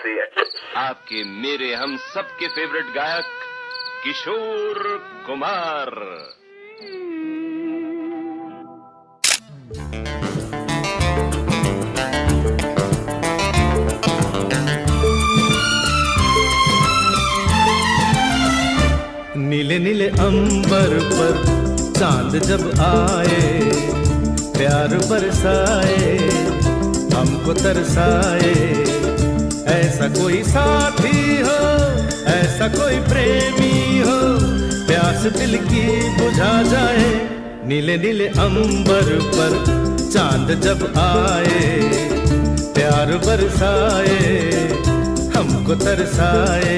see it. आपके मेरे हम सबके फेवरेट गायक किशोर कुमार। नीले नीले अंबर पर चांद जब आए, प्यार बरसाए, हमको तरसाए। ऐसा कोई साथी हो, ऐसा कोई प्रेमी हो, प्यास दिल की बुझा जाए। नीले नीले अंबर पर चांद जब आए, प्यार बरसाए, हमको तरसाए।